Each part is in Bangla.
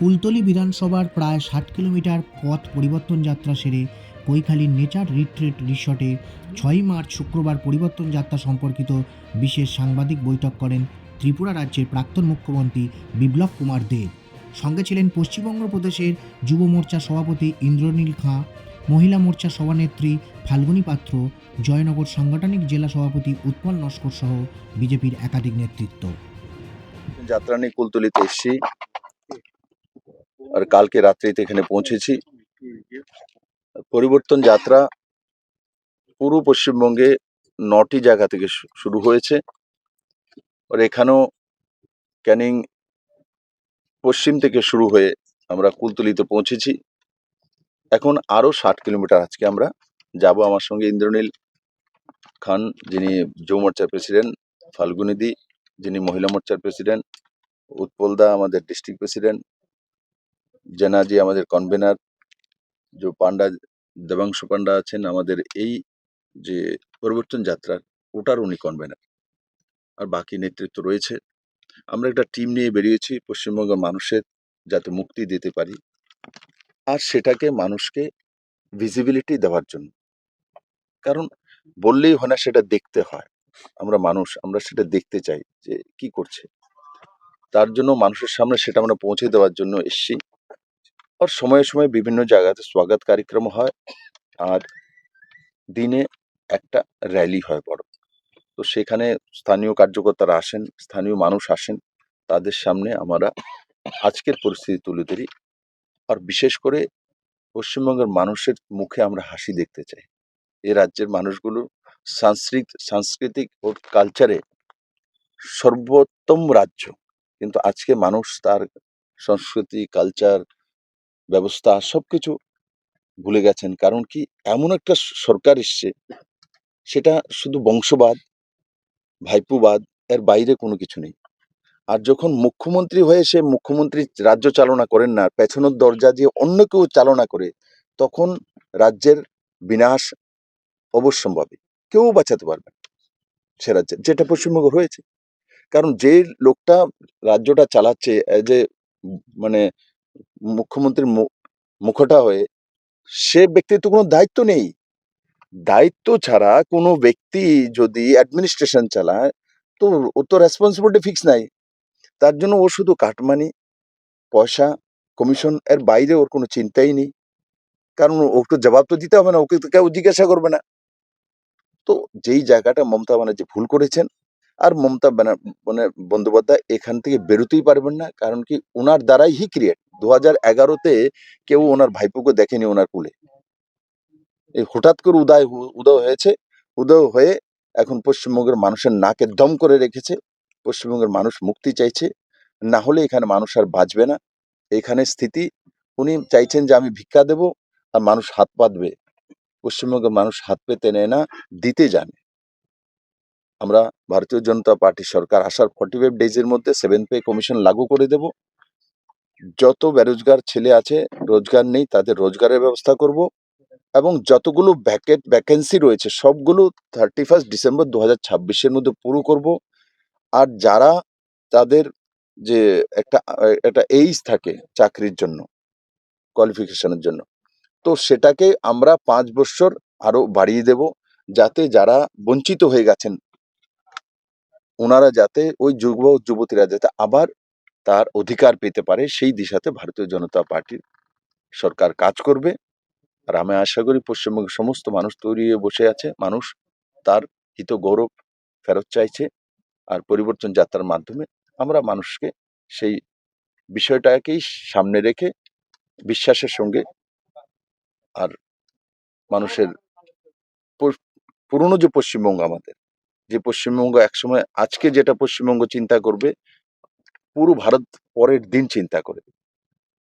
কুলতলি বিধানসভার প্রায় ৬০ কিলোমিটার পথ পরিবর্তন যাত্রা সেরে কৈখালীর নেচার রিট্রিট রিসর্টে ৬ই মার্চ শুক্রবার পরিবর্তন যাত্রা সম্পর্কিত বিশেষ সাংবাদিক বৈঠক করেন ত্রিপুরা রাজ্যের প্রাক্তন মুখ্যমন্ত্রী বিপ্লব কুমার দেব। সঙ্গে ছিলেন পশ্চিমবঙ্গ প্রদেশের যুব মোর্চা সভাপতি ইন্দ্রনীল খাঁ, মহিলা মোর্চা সভানেত্রী ফাল্গুনী পাত্র, জয়নগর সাংগঠনিক জেলা সভাপতি উৎপল নস্কর সহ বিজেপির একাধিক নেতৃত্ব। যাত্রা নিয়ে কুলতলিতে এসেছি আর কালকে রাত্রিতে এখানে পৌঁছেছি। পরিবর্তন যাত্রা পুরো পশ্চিমবঙ্গে ৯টি জায়গা থেকে শুরু হয়েছে আর এখানেও ক্যানিং পশ্চিম থেকে শুরু হয়ে আমরা কুলতলিতে পৌঁছেছি। এখন আরো ৬০ কিলোমিটার আজকে আমরা যাব। আমার সঙ্গে ইন্দ্রনীল খান যিনি যুব মোর্চার প্রেসিডেন্ট, ফাল্গুনীদি যিনি মহিলা মোর্চার প্রেসিডেন্ট, উৎপলদা আমাদের ডিস্ট্রিক্ট প্রেসিডেন্ট, জেনাজি আমাদের কনভেনার, যে পান্ডা দেবাংশু পান্ডা আছেন আমাদের এই যে পরিবর্তন যাত্রার ওটার উনি কনভেনার, আর বাকি নেতৃত্ব রয়েছে। আমরা একটা টিম নিয়ে বেরিয়েছি পশ্চিমবঙ্গের মানুষের যাতে মুক্তি দিতে পারি আর সেটাকে মানুষকে ভিজিবিলিটি দেওয়ার জন্য। কারণ বললেই হয় না, সেটা দেখতে হয়। আমরা মানুষ, আমরা সেটা দেখতে চাই যে কি করছে। তার জন্য মানুষের সামনে সেটা আমরা পৌঁছে দেওয়ার জন্য এসছি। আর সময়ে সময়ে বিভিন্ন জায়গাতে স্বাগত কার্যক্রম হয় আর দিনে একটা র্যালি হয় বড়। তো সেখানে স্থানীয় কার্যকর্তারা আসেন, স্থানীয় মানুষ আসেন, তাদের সামনে আমরা আজকের পরিস্থিতি তুলে ধরি। আর বিশেষ করে পশ্চিমবঙ্গের মানুষের মুখে আমরা হাসি দেখতে চাই। এ রাজ্যের মানুষগুলো সাংস্কৃতিক ও কালচারে সর্বোত্তম রাজ্য, কিন্তু আজকে মানুষ তার সংস্কৃতি, কালচার, ব্যবস্থা সবকিছু ভুলে গেছেন। কারণ কি, এমন একটা সরকার এসছে সেটা শুধু বংশবাদ, ভাইপুবাদ, এর বাইরে কোনো কিছু নেই। আর যখন মুখ্যমন্ত্রী হয়ে সে মুখ্যমন্ত্রী রাজ্য চালনা করেন না, পেছনের দরজা দিয়ে অন্য কেউ চালনা করে, তখন রাজ্যের বিনাশ অবশ্যম্ভাবী। কেউ বাঁচাতে পারবে না সে রাজ্যের, যেটা পশ্চিমবঙ্গ হয়েছে। কারণ যে লোকটা রাজ্যটা চালাচ্ছে এজ এ মানে মুখ্যমন্ত্রীর মুখটা হয়ে, সে ব্যক্তির তো কোনো দায়িত্ব নেই। দায়িত্ব ছাড়া কোনো ব্যক্তি যদি অ্যাডমিনিস্ট্রেশন চালায় তো ও তো রেসপন্সিবিলিটি ফিক্স নাই। তার জন্য ও শুধু কাটমানি, পয়সা, কমিশন, এর বাইরে ওর কোনো চিন্তাই নেই। কারণ ওকে জবাব তো দিতে হবে না, ওকে তো কেউ জিজ্ঞাসা করবে না। তো যেই জায়গাটা মমতা ব্যানার্জি ভুল করেছেন, আর মমতা বন্দ্যোপাধ্যায় এখান থেকে বেরোতেই পারবেন না। কারণ কি, ওনার দ্বারাই হি ক্রিয়েট। 2011-তে কেউ ওনার ভাইপোকে দেখেনি ওনার কুলে, এই হঠাৎ করে উদয় হয়েছে। উদয় হয়ে এখন পশ্চিমবঙ্গের মানুষের নাকে দম করে রেখেছে। পশ্চিমবঙ্গের মানুষ মুক্তি চাইছে, না হলে এখানে মানুষ আর বাঁচবে না। এখানে স্থিতি, উনি চাইছেন যে আমি ভিক্ষা দেব আর মানুষ হাত পাতবে। পশ্চিমবঙ্গের মানুষ হাত পেতে নেয় না, দিতে জানে। আমরা ভারতীয় জনতা পার্টি সরকার আসার 45 ডেজের মধ্যে 7 পে কমিশন লাগু করে দেব। যত বেরোজগার ছেলে আছে, রোজগার নেই, তাদের রোজগারের ব্যবস্থা করব। এবং যতগুলো ভ্যাকেন্সি রয়েছে সবগুলো 31 ডিসেম্বর 2026-এর মধ্যে পুরো করব। আর যারা তাদের যে একটা এইজ থাকে চাকরির জন্য, কোয়ালিফিকেশনের জন্য, তো সেটাকে আমরা 5 বছর আরো বাড়িয়ে দেব, যাতে যারা বঞ্চিত হয়ে গেছেন ওনারা যাতে, ওই যুবতীরা যাতে আবার তার অধিকার পেতে পারে, সেই দিশাতে ভারতীয় জনতা পার্টির সরকার কাজ করবে। আর আমি আশা করি পশ্চিমবঙ্গের সমস্ত মানুষ তৈরি হয়ে বসে আছে। মানুষ তার হিত গৌরব ফেরত চাইছে। আর পরিবর্তন যাত্রার মাধ্যমে আমরা মানুষকে সেই বিষয়টাকেই সামনে রেখে বিশ্বাসের সঙ্গে, আর মানুষের পুরনো যে পশ্চিমবঙ্গ, আমাদের যে পশ্চিমবঙ্গ একসময়, আজকে যেটা পশ্চিমবঙ্গ চিন্তা করবে, পুরো ভারত পরের দিন চিন্তা করে,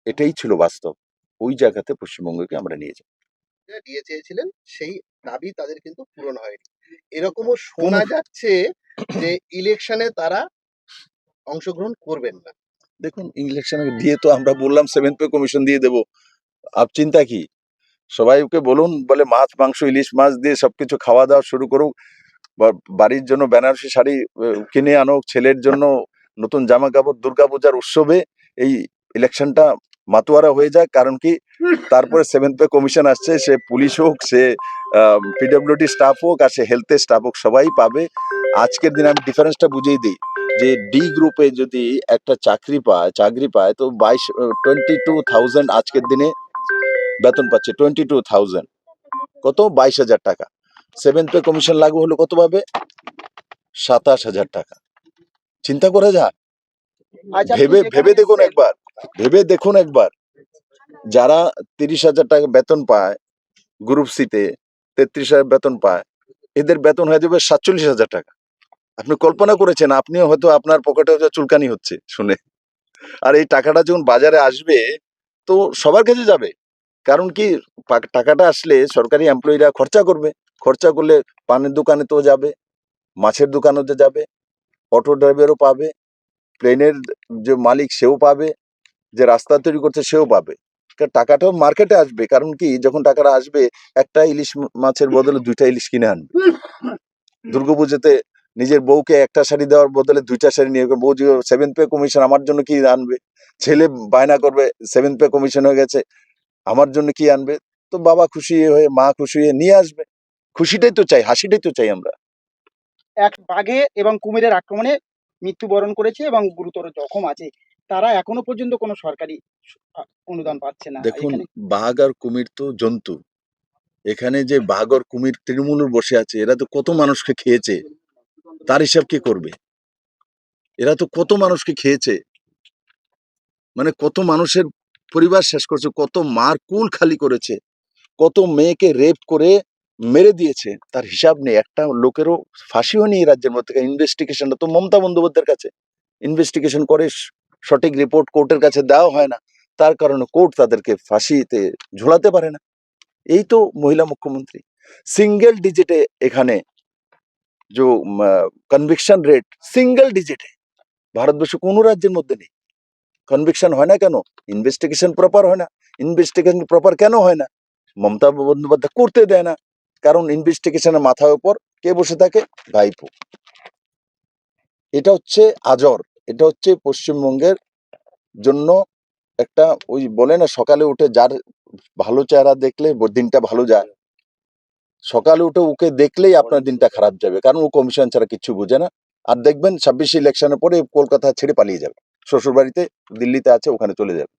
এটাই ছিল বাস্তব। ওই জায়গাতে পশ্চিমবঙ্গকে আমরা নিয়ে যাই। দিয়ে চেয়েছিলেন সেই দাবি তাদের কিন্তু পূরণ হয়নি। এরকমও শোনা যাচ্ছে যে ইলেকশনে তারা অংশগ্রহণ করবেন না। দেখুন, ইলেকশনে দিয়ে তো আমরা বললাম 7 পে কমিশন দিয়ে দেবো। আপ চিন্তা কি, সবাইকে বলুন, বলে মাছ, মাংস, ইলিশ মাছ দিয়ে সবকিছু খাওয়া দাওয়া শুরু করুক, বাড়ির জন্য বেনারসি শাড়ি কিনে আনো, ছেলের জন্য নতুন জামা কাপড়, দুর্গাপূজার উৎসবে এই ইলেকশনটা মাতোয়ারা হয়ে যায়। কারণ কি, তারপরে সেভেন্থ পে কমিশন আসছে, সে পুলিশ হোক, সে পিডব্লিউডি স্টাফ হোক, আর সে হেলথের স্টাফ হোক, সবাই পাবে। আজকের দিনে আমি ডিফারেন্সটা বুঝিয়ে দিই, যে ডি গ্রুপে যদি একটা চাকরি পায় তো 22,000 আজকের দিনে বেতন পাচ্ছে, 22,000, কত, 22,000 টাকা। সেভেন্থ পে কমিশন লাগু হলো কত পাবে, 27,000 টাকা। চিন্তা করে যা, আচ্ছা, আপনি ভেবে যেখানে ভেবে দেখুন এসেছেন, একবার, ভেবে দেখুন একবার, যারা 30,000 টাকা বেতন পায়, গ্রুপ সিতে 33,000 বেতন পায়, এদের বেতন হয়ে যাবে 47,000 টাকা। আপনি কল্পনা করেছেন, আপনিও হয়তো আপনার পকেটে হয়তো চুলকানি হচ্ছে শুনে। আর এই টাকাটা যখন বাজারে আসবে তো সবার কাছে যাবে। কারণ কি, টাকাটা আসলে সরকারি এমপ্লয়িরা খরচা করবে, খরচা করলে পানের দোকানে তো যাবে, মাছের দোকানেও তো যাবে, অটো ড্রাইভারও পাবে, প্লেনের যে মালিক সেও পাবে, যে রাস্তা তৈরি করছে সেও পাবে। টাকাটাও মার্কেটে আসবে। কারণ কি, যখন টাকাটা আসবে, একটা ইলিশ মাছের বদলে 2টা ইলিশ কিনে আনবে। দুর্গাপুজোতে নিজের বউকে একটা শাড়ি দেওয়ার বদলে 2টা শাড়ি নিয়ে, বউ যে সেভেন্থ পে কমিশন আমার জন্য কি আনবে, ছেলে বায়না করবে সেভেন্থ পে কমিশন হয়ে গেছে আমার জন্য কি আনবে, তো বাবা খুশি হয়ে, মা খুশি হয়ে নিয়ে আসবে। খুশিটাই তো চাই, হাসিটাই তো চাই আমরা। এক বাঘে এবং কুমিরের আক্রমণে মৃত্যুবরণ করেছে এবং গুরুতর জখম আছে, তারা এখনো পর্যন্ত কোনো সরকারি অনুদান পাচ্ছে না। দেখুন, এখানে বাঘ আর কুমির তো জন্তু। এখানে যে বাঘ আর কুমির তৃণমূলে বসে আছে, এরা তো কত মানুষকে খেয়েছে, তার হিসাব কে করবে? এরা তো কত মানুষকে খেয়েছে, মানে কত মানুষের পরিবার শেষ করেছে, কত মার কুল খালি করেছে, কত মেয়েকে রেপ করে মেরে দিয়েছে, তার হিসাব নেই। একটা লোকেরও ফাঁসিও নেই এই রাজ্যের মধ্যে। ইনভেস্টিগেশনটা তো মমতা বন্দ্যোপাধ্যায়ের কাছে, ইনভেস্টিগেশন করে সঠিক রিপোর্ট কোর্টের কাছে দেওয়া হয় না, তার কারণে কোর্ট তাদেরকে ফাঁসিতে ঝোলাতে পারে না। এই তো মহিলা মুখ্যমন্ত্রী। সিঙ্গেল ডিজিটে এখানে जो কনভিকশন রেট, সিঙ্গেল ডিজিটে ভারতবর্ষে কোনো রাজ্যের মধ্যে নেই। কনভিকশন হয় না কেন? ইনভেস্টিগেশন প্রপার হয় না। ইনভেস্টিগেশন প্রপার কেন হয় না? মমতা বন্দ্যোপাধ্যায় করতে দেয় না। কারণ ইনভেস্টিগেশনের মাথার উপর কে বসে থাকে? ভাইপো। এটা হচ্ছে আজর, এটা হচ্ছে পশ্চিমবঙ্গের জন্য একটা, ওই বলে না, সকালে উঠে যার ভালো চেহারা দেখলে দিনটা ভালো যায়, সকালে উঠে ওকে দেখলেই আপনার দিনটা খারাপ যাবে, কারণ ও কমিশন ছাড়া কিচ্ছু বোঝে না। আর দেখবেন 26 ইলেকশনের পরে কলকাতা ছেড়ে পালিয়ে যাবে, শ্বশুর বাড়িতে দিল্লিতে আছে, ওখানে চলে যাবে।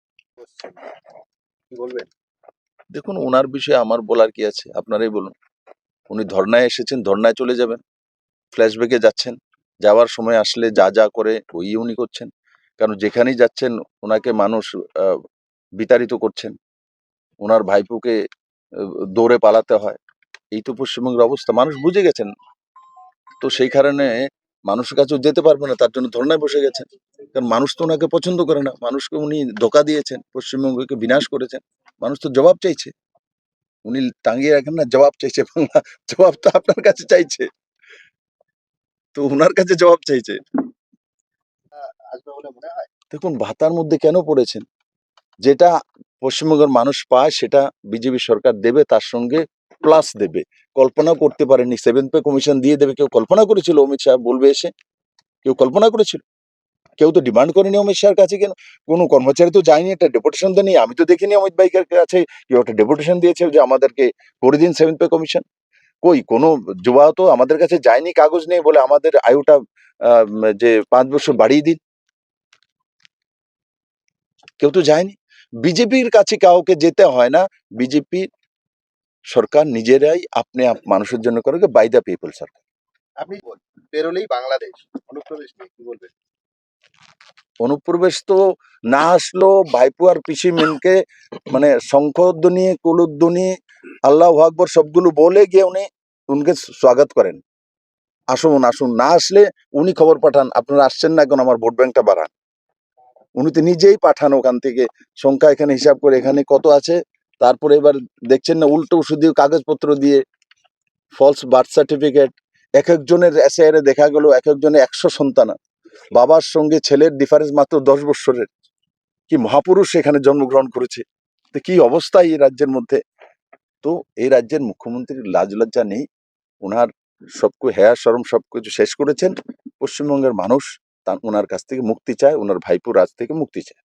কি বলবেন? দেখুন, ওনার বিষয়ে আমার বলার কি আছে, আপনারাই বলুন। উনি ধর্নায় এসেছেন, ধর্নায় চলে যাবেন, ফ্ল্যাশব্যাকে যাচ্ছেন, যাওয়ার সময় আসলে যা যা করে ওই উনি করছেন। কারণ যেখানেই যাচ্ছেন ওনাকে মানুষ বিতাড়িত করছেন, ওনার ভাইপোকে দৌড়ে পালাতে হয়। এই তো পশ্চিমবঙ্গের অবস্থা, মানুষ বুঝে গেছেন। তো সেই কারণে মানুষের কাছেও যেতে পারবে না, তার জন্য ধর্নায় বসে গেছেন। কারণ মানুষ তো ওনাকে পছন্দ করে না, মানুষকে উনি ধোঁকা দিয়েছেন, পশ্চিমবঙ্গকে বিনাশ করেছেন। মানুষ তো জবাব চাইছে, উনি টাঙিয়ে রাখেন না, জবাব চাইছে। বাংলা জবাব তো আপনার কাছে চাইছে, তো ওনার কাছে জবাব চাইছে। আসবে বলে মনে হয়? দেখুন, ভাতার মধ্যে কেন পড়েছেন? যেটা পশ্চিমবঙ্গের মানুষ পায় সেটা বিজেপি সরকার দেবে, তার সঙ্গে প্লাস দেবে। কল্পনা করতে পারেনি সেভেন্থ পে কমিশন দিয়ে দেবে, কেউ কল্পনা করেছিল অমিত শাহ বলবে এসে? কেউ কল্পনা করেছিল? কেউ তো ডিমান্ড করেনি অমিত শাহর কাছে, কেন কোনো কর্মচারী তো যায়নি, একটা ডেপুটেশন দেয়নি। আমি তো দেখিনি অমিত ভাইয়ের কাছে কেউ একটা ডেপুটেশন দিয়েছে যে আমাদেরকে করে দিন সেভেন্থ পে কমিশন। কই কোনো যুবা তো আমাদের কাছে যায়নি, কাগজ নেই বলে আমাদের আয়ুটা যে 5 বছর বাড়িয়ে দিন, কেউ তো যায়নি। বিজেপির কাছে কাউকে যেতে হয় না, বিজেপি সরকার নিজেরাই আপনি মানুষের জন্য করে, বাই দ্য পিপল সরকার। আপনি বেরোলেই বাংলাদেশ অনুপ্রবেশ নিয়ে কি বলবেন? অনুপ্রবেশ তো না আসলো, ভাইপো আর পিসি মিনকে মানে শঙ্খধ্বনি, কুলুধ্বনি, আল্লাহ আকবর সবগুলো বলে গিয়ে উনি উনকে স্বাগত করেন, আসুন আসুন। না আসলে উনি খবর পাঠান, আপনারা আসছেন না, এখন আমার ভোট ব্যাংকটা বাড়ান। উনি তো নিজেই পাঠান ওখান থেকে সংখ্যা এখানে হিসাব করে এখানে কত আছে। তারপরে এবার দেখছেন না, উল্টো শুধু কাগজপত্র দিয়ে, ফলস বার্থ সার্টিফিকেট। এক একজনের এসআইআরে দেখা গেল এক একজনের 100 সন্তান, বাবার সঙ্গে ছেলের ডিফারেন্স মাত্র 10 বছরের। কি মহাপুরুষ এখানে জন্মগ্রহণ করেছে, তো কি অবস্থা এই রাজ্যের মধ্যে। তো এই রাজ্যের মুখ্যমন্ত্রীর লাজ লজ্জা নেই, ওনার সবকিছু হেয়া শরম সবকিছু শেষ করেছেন। পশ্চিমবঙ্গের মানুষ ওনার কাছ থেকে মুক্তি চায়, ওনার ভাইপো রাজ থেকে মুক্তি চায়।